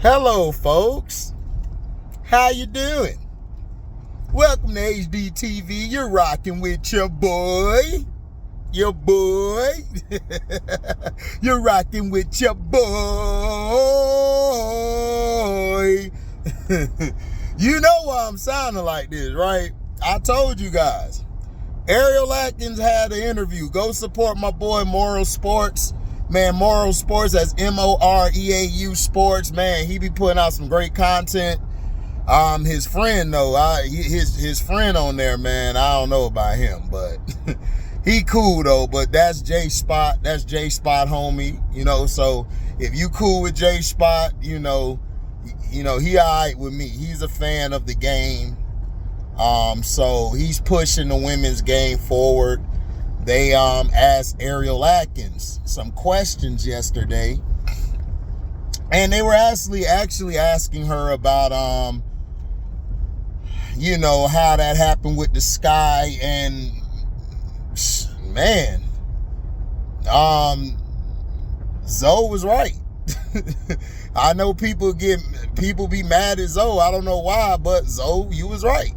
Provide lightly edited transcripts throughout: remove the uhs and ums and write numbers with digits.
Hello, folks. How you doing? Welcome to HDiiTV. You're rocking with your boy. Your boy. You're rocking with your boy. You know why I'm sounding like this, right? I told you guys. Ariel Atkins had an interview. Go support my boy Moral Sports. Man, Moral Sports, that's Moreau Sports. Man, he be putting out some great content. His friend though, his friend on there, man, I don't know about him, but he cool though. But that's J Spot, homie. You know, so if you cool with J Spot, you know, he alright with me. He's a fan of the game. So he's pushing the women's game forward. They asked Ariel Atkins some questions yesterday, and they were actually asking her about you know, how that happened with the sky. And man, Zoe was right. I know people be mad at Zoe. I don't know why, but Zoe, you was right.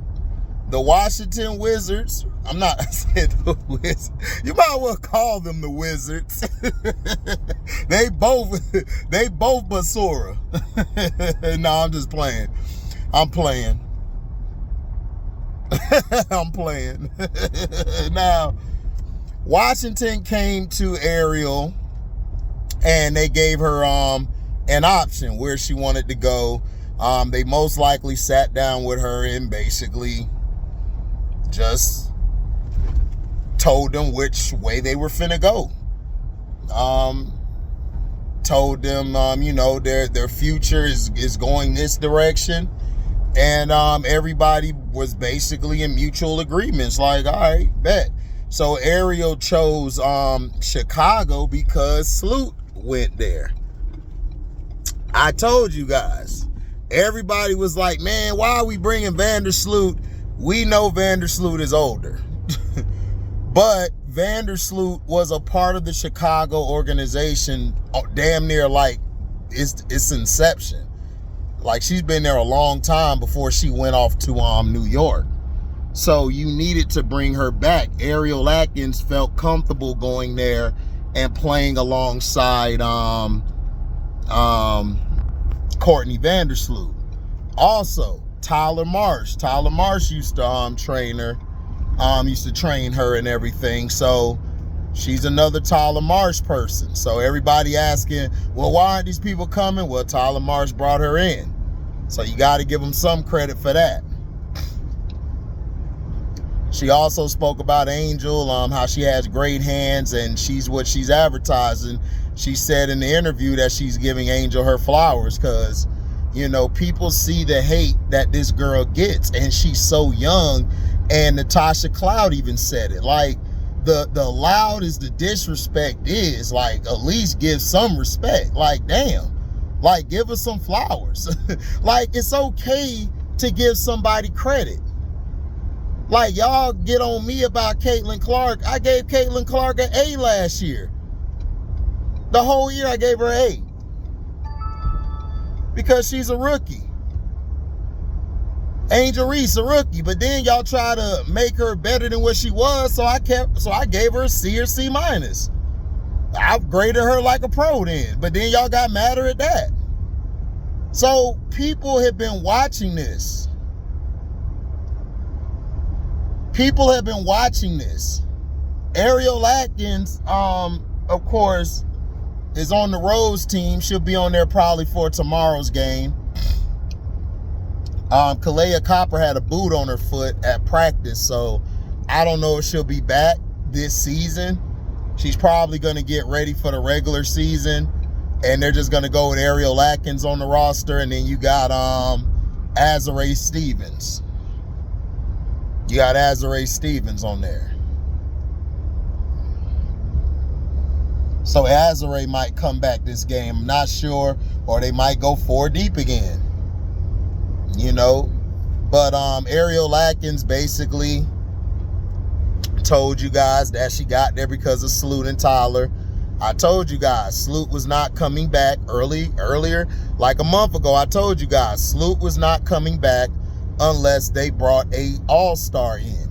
The Washington Wizards, I'm not saying the Wizards. You might well call them the Wizards. they both basura. No, I'm just playing. I'm playing. I'm playing. Now, Washington came to Ariel and they gave her an option where she wanted to go. They most likely sat down with her and basically just told them which way they were finna go. Told them, you know, their future is going this direction. And everybody was basically in mutual agreements. Like, all right, bet. So Ariel chose Chicago because Sloot went there. I told you guys. Everybody was like, man, why are we bringing Vandersloot? We know Vandersloot is older. But Vandersloot was a part of the Chicago organization damn near like its inception. Like, she's been there a long time before she went off to New York. So you needed to bring her back. Ariel Atkins felt comfortable going there and playing alongside Courtney Vandersloot. Also, Tyler Marsh. Tyler Marsh used to train her. Used to train her and everything. So she's another Tyler Marsh person. So everybody asking, well, why aren't these people coming? Well, Tyler Marsh brought her in. So you got to give them some credit for that. She also spoke about Angel, how she has great hands and she's what she's advertising. She said in the interview that she's giving Angel her flowers because, you know, people see the hate that this girl gets and she's so young. And Natasha Cloud even said it. Like, the loud as the disrespect is, like, at least give some respect. Like, damn. Like, give us some flowers. Like, it's okay to give somebody credit. Like, y'all get on me about Caitlin Clark. I gave Caitlin Clark an A last year. The whole year I gave her an A. Because she's a rookie. Angel Reese, a rookie. But then y'all try to make her better than what she was. So I gave her a C or C minus. I graded her like a pro then. But then y'all got madder at that. So people have been watching this. People have been watching this. Ariel Atkins, of course, is on the Rose team. She'll be on there probably for tomorrow's game. Kalea Copper had a boot on her foot at practice, so I don't know if she'll be back this season. She's probably going to get ready for the regular season, and they're just going to go with Ariel Atkins on the roster, and then you got Azurá Stevens. You got Azurá Stevens on there. So Azurá might come back this game. I'm not sure, or they might go 4 deep again. You know, but Ariel Atkins basically told you guys that she got there because of Sloot and Tyler. I told you guys, Sloot was not coming back earlier, like a month ago. I told you guys, Sloot was not coming back unless they brought a all-star in.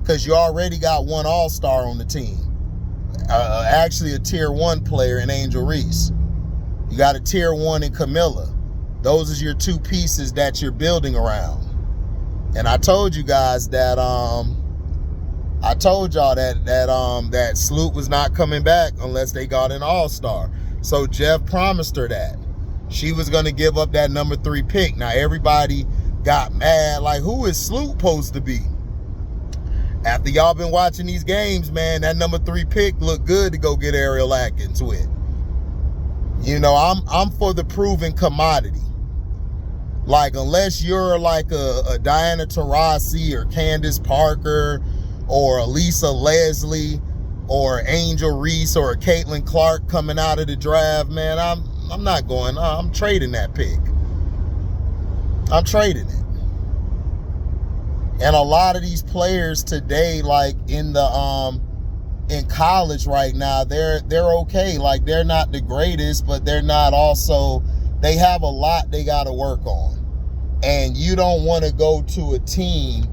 Because you already got one all-star on the team. Actually a tier 1 player in Angel Reese. You got a tier 1 in Camilla. Those are your 2 pieces that you're building around. And I told you guys that I told y'all that Sloot was not coming back unless they got an all-star. So Jeff promised her that. She was gonna give up that number 3 pick. Now everybody got mad, like, who is Sloot supposed to be? After y'all been watching these games, man, that number 3 pick looked good to go get Ariel Atkins with. You know, I'm for the proven commodity. Like, unless you're like a Diana Taurasi or Candace Parker or Elisa Leslie or Angel Reese or a Caitlin Clark coming out of the draft, man, I'm not going. I'm trading that pick. I'm trading it. And a lot of these players today, like in college right now, they're okay. Like, they're not the greatest, but they're not also, they have a lot they got to work on. And you don't want to go to a team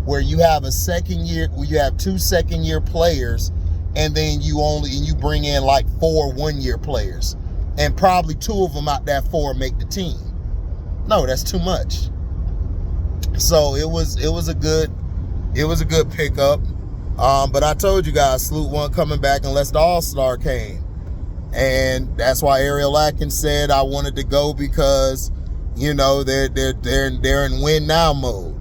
where you have a second year, where you have 2 second-year players, and then you bring in like 4 one-year players, and probably 2 of them out that 4 make the team. No, that's too much. So it was a good pickup. But I told you guys, Sloot wasn't coming back unless the All-Star came. And that's why Ariel Atkins said I wanted to go, because, you know, they're in win now mode.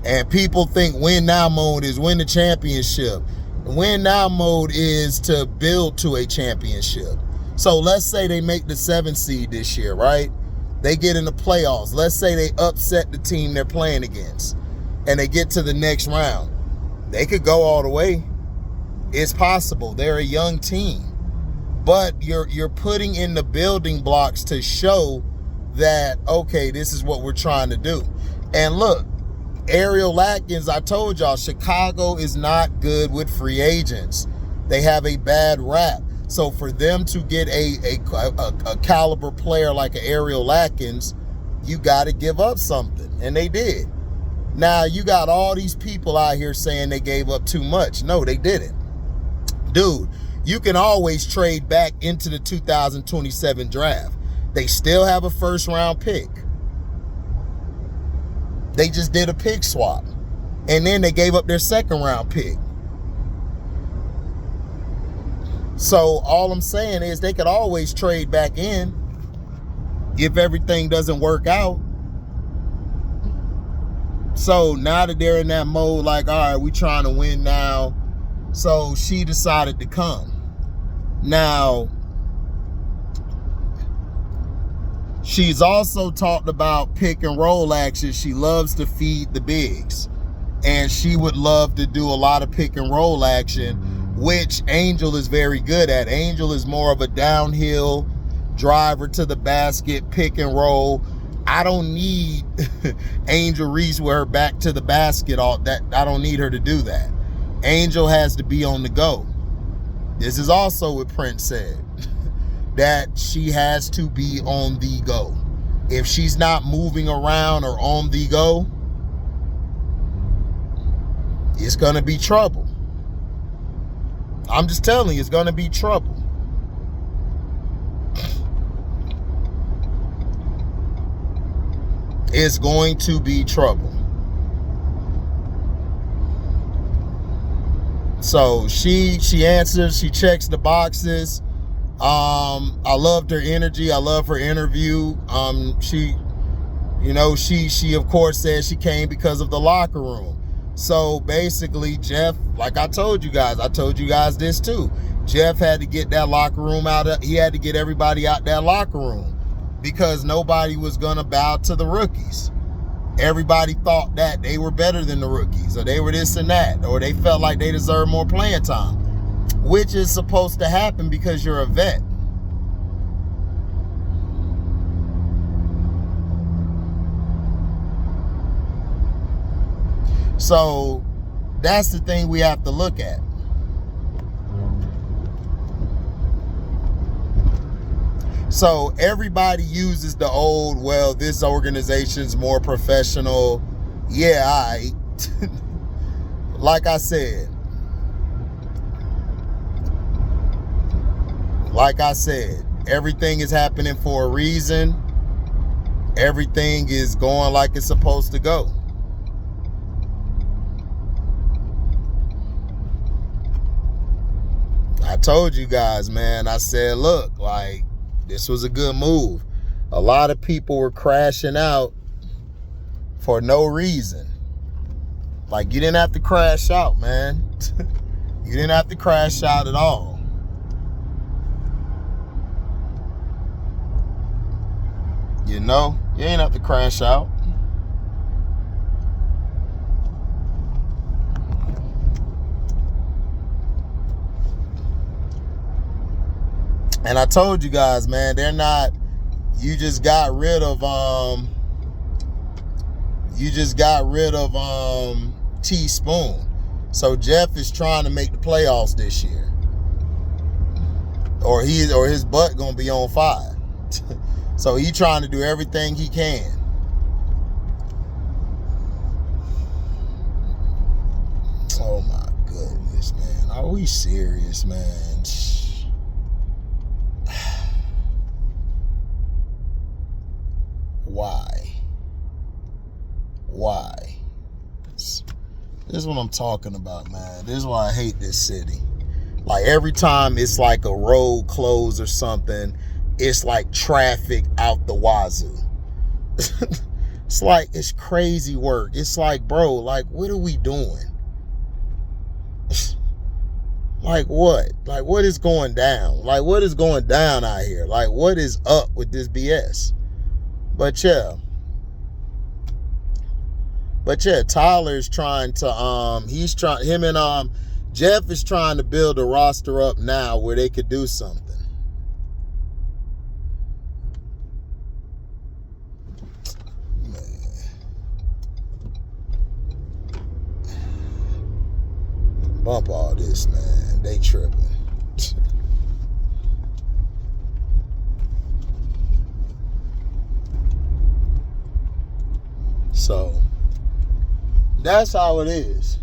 And people think win now mode is win the championship. Win now mode is to build to a championship. So let's say they make the 7th seed this year, right? They get in the playoffs. Let's say they upset the team they're playing against and they get to the next round. They could go all the way. It's possible. They're a young team. But you're putting in the building blocks to show that, okay, this is what we're trying to do. And look, Ariel Atkins, I told y'all, Chicago is not good with free agents. They have a bad rap. So for them to get a caliber player like an Ariel Atkins, you got to give up something. And they did. Now, you got all these people out here saying they gave up too much. No, they didn't. Dude, you can always trade back into the 2027 draft. They still have a first-round pick. They just did a pick swap. And then they gave up their second-round pick. So all I'm saying is they could always trade back in if everything doesn't work out. So now that they're in that mode, like, all right, we trying to win now. So she decided to come. Now, she's also talked about pick and roll action. She loves to feed the bigs. And she would love to do a lot of pick and roll action, which Angel is very good at. Angel is more of a downhill driver to the basket, pick and roll. I don't need Angel Reese with her back to the basket. All that, I don't need her to do that. Angel has to be on the go. This is also what Prince said, that she has to be on the go. If she's not moving around or on the go, it's going to be trouble. I'm just telling you, it's going to be trouble. It's going to be trouble. So she answers, she checks the boxes. I loved her energy. I love her interview. She of course said she came because of the locker room. So basically, Jeff, like I told you guys this too. Jeff had to get that locker room he had to get everybody out that locker room because nobody was gonna bow to the rookies. Everybody thought that they were better than the rookies, or they were this and that, or they felt like they deserved more playing time, which is supposed to happen because you're a vet. So that's the thing we have to look at. So everybody uses the old, well, this organization's more professional. Yeah, I like I said, everything is happening for a reason. Everything is going like it's supposed to go. I told you guys, man, I said, look, like, this was a good move. A lot of people were crashing out for no reason. Like, you didn't have to crash out, man. You didn't have to crash out at all. You know, you ain't have to crash out. And I told you guys, man, they're not, you just got rid of Teaspoon. So Jeff is trying to make the playoffs this year. Or his butt gonna be on fire. So he trying to do everything he can. Oh my goodness, man. Are we serious, man? Why? This is what I'm talking about, man. This is why I hate this city. Like, every time it's like a road closed or something, it's like traffic out the wazoo. It's like, it's crazy work. It's like, bro, like, what are we doing? Like, what? Like, what is going down? Like, what is going down out here? Like, what is up with this BS? But yeah, Tyler's trying to, him and Jeff is trying to build a roster up now where they could do something. Man. Bump all this, man. They tripping. So that's how it is.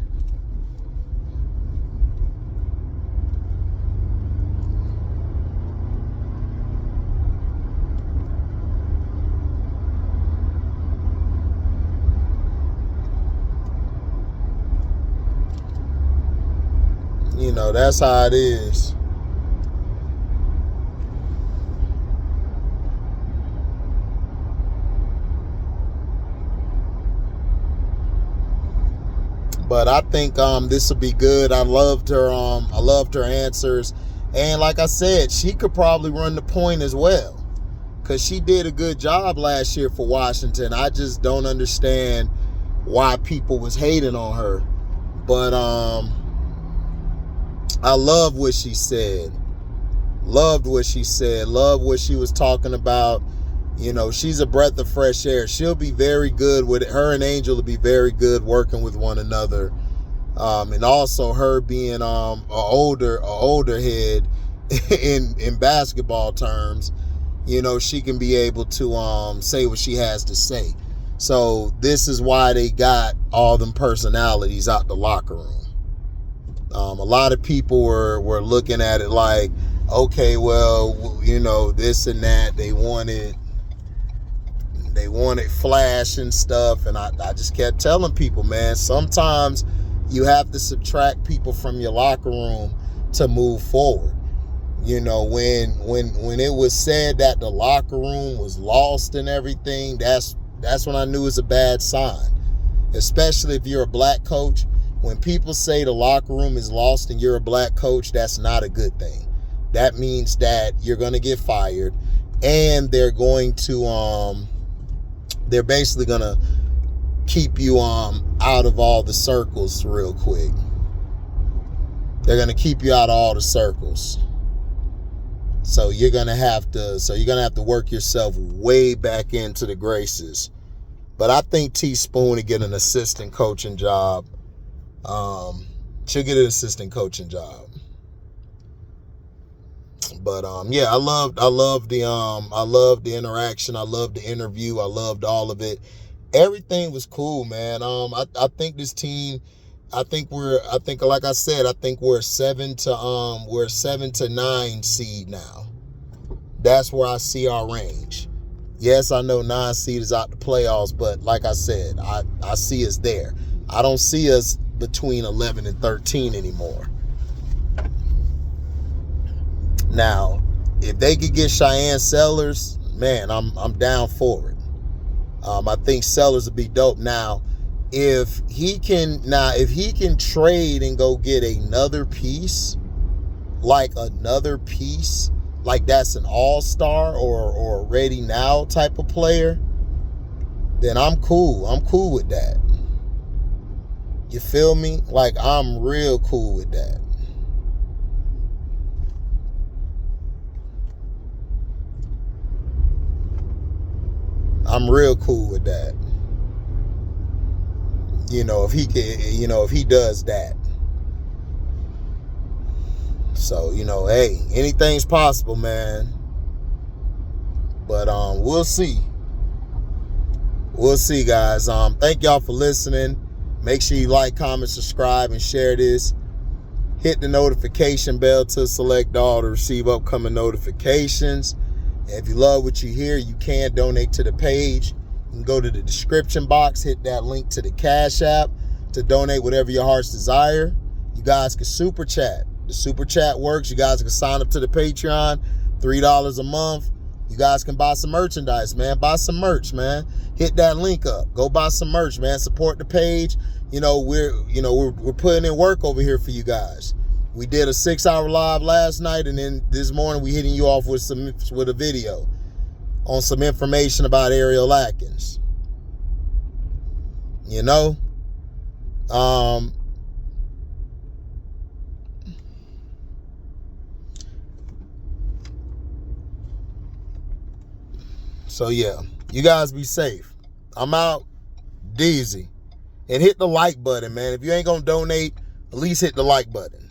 You know, that's how it is. But I think this will be good. I loved her answers. And like I said, she could probably run the point as well, because she did a good job last year for Washington. I just don't understand why people was hating on her. But I love what she said. Loved what she said. Loved what she was talking about. You know, she's a breath of fresh air. She'll be very good with it. Her and Angel will be very good working with one another. And also her being a older head in basketball terms, you know, she can be able to say what she has to say. So this is why they got all them personalities out the locker room. A lot of people were looking at it like, okay, well, you know, this and that. They wanted flash and stuff. And I just kept telling people, man, sometimes you have to subtract people from your locker room to move forward. You know, when it was said that the locker room was lost and everything, that's when I knew it was a bad sign. Especially if you're a black coach. When people say the locker room is lost and you're a black coach, that's not a good thing. That means that you're going to get fired, and they're going to they're basically going to keep you out of all the circles real quick. They're going to keep you out of all the circles. So you're going to have to work yourself way back into the graces. But I think Teaspoon will get an assistant coaching job. She'll get an assistant coaching job. But yeah, I loved the interaction. I loved the interview. I loved all of it. Everything was cool, man. I think this team, like I said, I think we're a 7 to 9 seed now. That's where I see our range. Yes, I know 9 seed is out the playoffs, but like I said, I see us there. I don't see us between 11 and 13 anymore. Now, if they could get Cheyenne Sellers, man, I'm down for it. I think Sellers would be dope. Now, if he can trade and go get another piece, like that's an all-star or a ready now type of player, then I'm cool. I'm cool with that. You feel me? Like, I'm real cool with that. I'm real cool with that. If he does that. So, hey, anything's possible, man. But we'll see. We'll see, guys. Thank y'all for listening. Make sure you like, comment, subscribe, and share this. Hit the notification bell to select all to receive upcoming notifications. If you love what you hear, you can donate to the page. You can go to the description box, hit that link to the Cash App to donate whatever your heart's desire. You guys can super chat. The super chat works. You guys can sign up to the Patreon, $3 a month. You guys can buy some merchandise, man. Buy some merch, man. Hit that link up. Go buy some merch, man. Support the page. We're putting in work over here for you guys. We did a 6-hour live last night, and then this morning we hitting you off with a video on some information about Ariel Atkins. So yeah, you guys be safe. I'm out. Deezy. And hit the like button, man. If you ain't gonna donate, at least hit the like button.